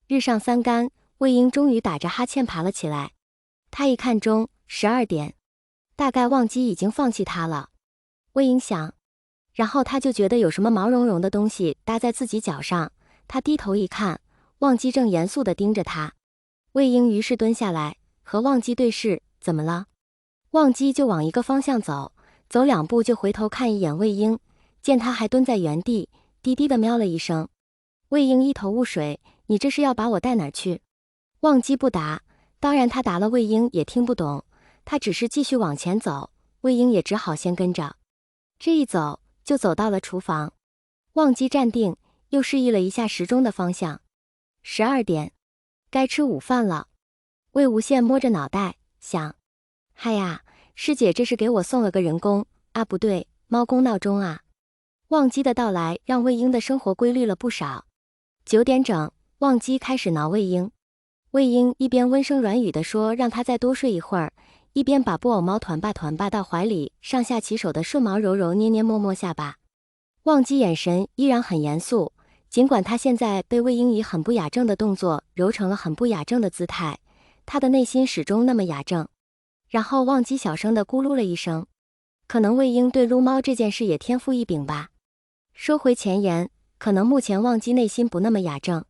日上三竿，魏婴终于打着哈欠爬了起来。他一看钟，12点，大概忘机已经放弃他了。魏婴想，然后他就觉得有什么毛茸茸的东西搭在自己脚上，他低头一看，忘机正严肃地盯着他。魏婴于是蹲下来，和忘机对视，怎么了？忘机就往一个方向走，走2步就回头看一眼魏婴，见他还蹲在原地，低低地喵了一声。魏婴一头雾水，你这是要把我带哪儿去？忘机不答，当然他答了魏婴也听不懂，他只是继续往前走，魏婴也只好先跟着。这一走就走到了厨房，忘机站定，又示意了一下时钟的方向。12点，该吃午饭了。魏无羡摸着脑袋想，嗨呀，师姐这是给我送了个人工啊，不对，猫工闹钟啊。忘机的到来让魏婴的生活规律了不少。9点整，忘机开始挠魏婴。魏婴一边温声软语地说让他再多睡一会儿，一边把布偶猫团吧到怀里，上下其手的顺毛揉揉捏捏摸摸下巴。忘机眼神依然很严肃，尽管他现在被魏婴以很不雅正的动作揉成了很不雅正的姿态，他的内心始终那么雅正。然后忘机小声地咕噜了一声，可能魏婴对撸猫这件事也天赋异禀吧。收回前言，可能目前忘机内心不那么雅正。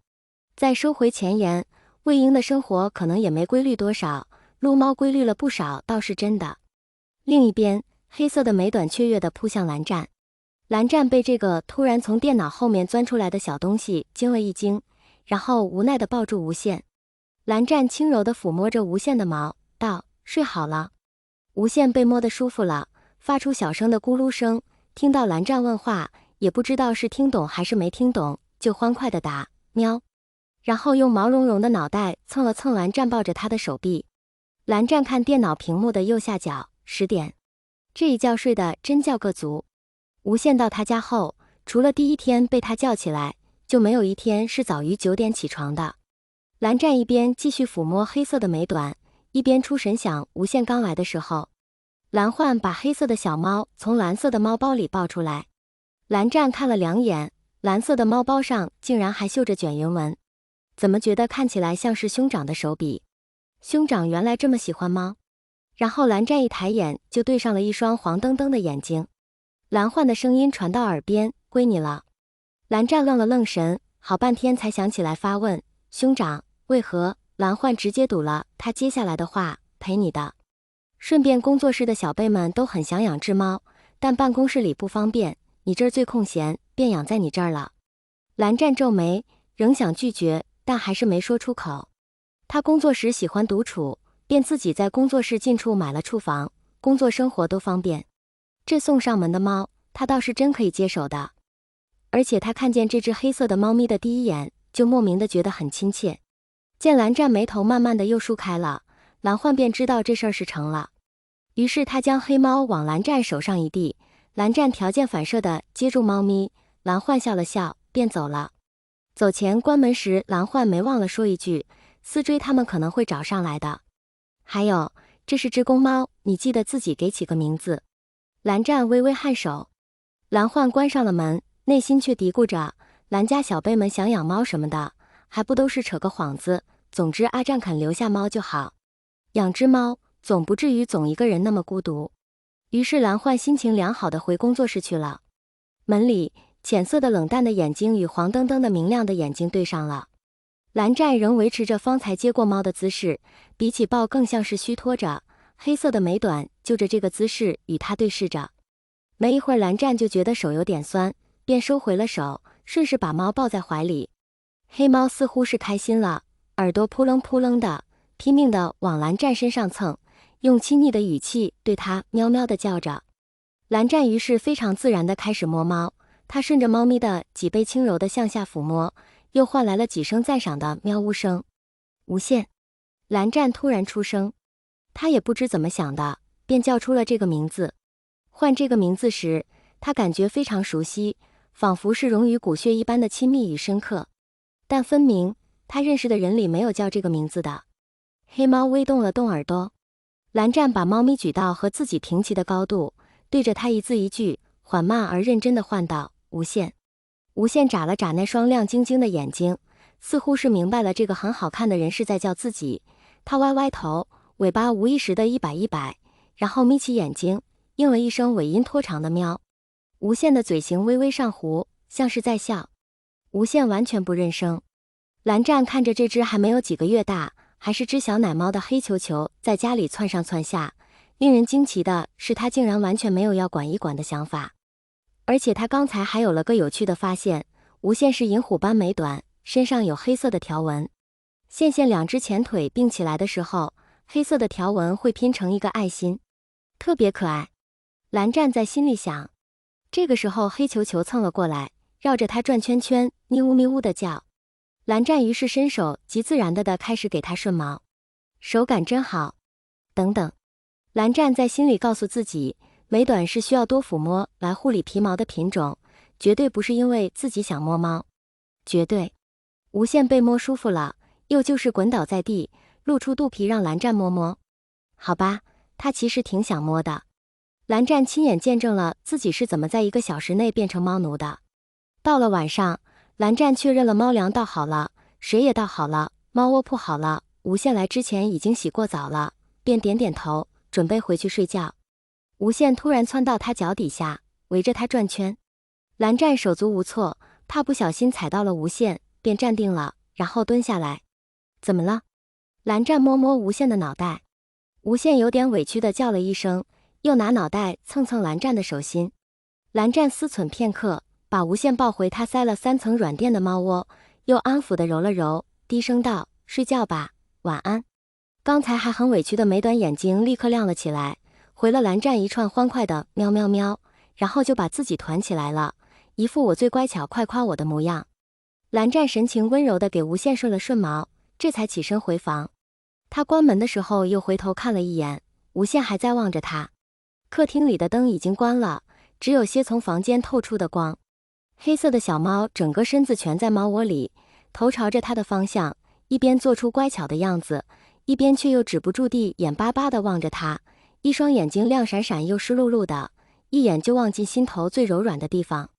再收回前言，魏婴的生活可能也没规律多少，撸猫规律了不少倒是真的。另一边，黑色的美短雀跃地扑向蓝湛。蓝湛被这个突然从电脑后面钻出来的小东西惊了一惊，然后无奈地抱住无限。蓝湛轻柔地抚摸着无限的毛，道：睡好了。无限被摸得舒服了，发出小声的咕噜声，听到蓝湛问话，也不知道是听懂还是没听懂，就欢快地答：喵。然后用毛茸茸的脑袋蹭了蹭蓝湛抱着他的手臂。蓝湛看电脑屏幕的右下角，10点。这一觉睡得真叫个足。无限到他家后，除了第一天被他叫起来，就没有一天是早于9点起床的。蓝湛一边继续抚摸黑色的美短，一边出神想无限刚来的时候。蓝焕把黑色的小猫从蓝色的猫包里抱出来。蓝湛看了2眼，蓝色的猫包上竟然还绣着卷云纹，怎么觉得看起来像是兄长的手笔？兄长原来这么喜欢猫？然后蓝湛一抬眼就对上了一双黄澄澄的眼睛。蓝焕的声音传到耳边：归你了。蓝湛愣了愣神，好半天才想起来发问：兄长，为何？蓝焕直接堵了他接下来的话：陪你的。顺便工作室的小辈们都很想养只猫，但办公室里不方便，你这儿最空闲，便养在你这儿了。蓝湛皱眉，仍想拒绝，但还是没说出口。他工作时喜欢独处，便自己在工作室近处买了处房，工作生活都方便。这送上门的猫，他倒是真可以接手的。而且他看见这只黑色的猫咪的第一眼，就莫名的觉得很亲切。见蓝湛眉头慢慢的又舒开了，蓝焕便知道这事儿是成了。于是他将黑猫往蓝湛手上一递，蓝湛条件反射的接住猫咪，蓝焕笑了笑，便走了。走前关门时，蓝焕没忘了说一句：思追他们可能会找上来的。还有，这是只公猫，你记得自己给起个名字。蓝湛微微颔首。蓝焕关上了门，内心却嘀咕着：蓝家小辈们想养猫什么的，还不都是扯个幌子。总之阿湛肯留下猫就好，养只猫总不至于总一个人那么孤独。于是蓝焕心情良好的回工作室去了。门里浅色的冷淡的眼睛与黄澄澄的明亮的眼睛对上了。蓝湛仍维持着方才接过猫的姿势，比起抱更像是虚脱着，黑色的美短就着这个姿势与他对视着。没一会儿蓝湛就觉得手有点酸，便收回了手，顺势把猫抱在怀里。黑猫似乎是开心了，耳朵扑棱扑棱的，拼命的往蓝湛身上蹭，用亲昵的语气对他喵喵的叫着。蓝湛于是非常自然的开始摸猫，他顺着猫咪的脊背轻柔的向下抚摸，又换来了几声赞赏的喵呜声。无限。蓝湛突然出声，他也不知怎么想的，便叫出了这个名字。唤这个名字时，他感觉非常熟悉，仿佛是融于骨血一般的亲密与深刻，但分明他认识的人里没有叫这个名字的。黑猫微动了动耳朵，蓝湛把猫咪举到和自己平齐的高度，对着他一字一句缓慢而认真地唤道：无限。无限眨了眨那双亮晶晶的眼睛，似乎是明白了这个很好看的人是在叫自己。他歪歪头，尾巴无意识的一摆一摆，然后眯起眼睛，应了一声尾音拖长的喵。无限的嘴型微微上弧，像是在笑。无限完全不认声。蓝湛看着这只还没有几个月大，还是只小奶猫的黑球球在家里窜上窜下，令人惊奇的是，他竟然完全没有要管一管的想法。而且他刚才还有了个有趣的发现，无限是银虎斑美短，身上有黑色的条纹。线线两只前腿并起来的时候，黑色的条纹会拼成一个爱心，特别可爱。蓝湛在心里想。这个时候黑球球蹭了过来，绕着他转圈圈，咪呜咪呜的叫。蓝湛于是伸手极自然的开始给他顺毛，手感真好。等等，蓝湛在心里告诉自己，美短是需要多抚摸来护理皮毛的品种，绝对不是因为自己想摸猫，绝对。无限被摸舒服了，又就是滚倒在地，露出肚皮让蓝湛摸摸。好吧，他其实挺想摸的。蓝湛亲眼见证了自己是怎么在1个小时内变成猫奴的。到了晚上，蓝湛确认了猫粮倒好了，水也倒好了，猫窝铺好了，无限来之前已经洗过澡了，便点点头，准备回去睡觉。无限突然窜到他脚底下，围着他转圈。蓝湛手足无措，怕不小心踩到了无限，便站定了，然后蹲下来。怎么了？蓝湛摸摸无限的脑袋。无限有点委屈地叫了一声，又拿脑袋蹭蹭蓝湛的手心。蓝湛思忖片刻，把无限抱回他塞了3层软垫的猫窝，又安抚地揉了揉，低声道：睡觉吧，晚安。刚才还很委屈的美短眼睛立刻亮了起来，回了蓝湛一串欢快的喵喵喵，然后就把自己团起来了，一副我最乖巧快夸我的模样。蓝湛神情温柔地给无限顺了顺毛，这才起身回房。他关门的时候又回头看了一眼，无限还在望着他。客厅里的灯已经关了，只有些从房间透出的光。黑色的小猫整个身子蜷在猫窝里，头朝着他的方向，一边做出乖巧的样子，一边却又止不住地眼巴巴地望着他，一双眼睛亮闪闪又湿漉漉的，一眼就望进心头最柔软的地方。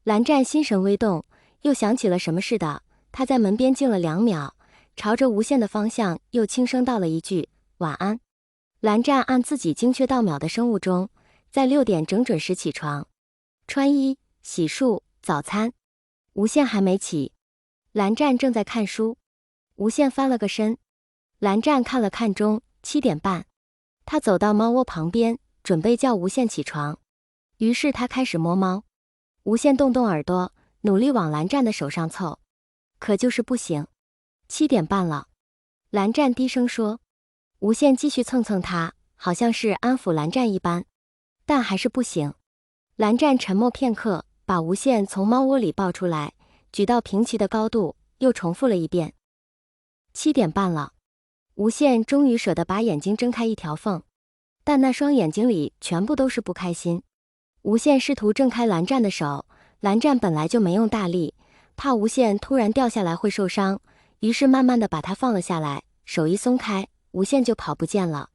蓝湛心神微动，又想起了什么似的，他在门边静了2秒，朝着无限的方向又轻声道了一句晚安。蓝湛按自己精确到秒的生物钟，在6点整准时起床，穿衣、洗漱、早餐。无限还没起，蓝湛正在看书。无限翻了个身，蓝湛看了看钟，7点半。他走到猫窝旁边，准备叫无限起床。于是他开始摸猫。无限动动耳朵，努力往蓝湛的手上凑，可就是不行。7点半了，蓝湛低声说。无限继续蹭蹭他，好像是安抚蓝湛一般，但还是不行。蓝湛沉默片刻，把无限从猫窝里抱出来，举到平齐的高度，又重复了一遍。7点半了，无限终于舍得把眼睛睁开一条缝，但那双眼睛里全部都是不开心。无限试图挣开蓝湛的手，蓝湛本来就没用大力，怕无限突然掉下来会受伤，于是慢慢的把他放了下来，手一松开，无限就跑不见了。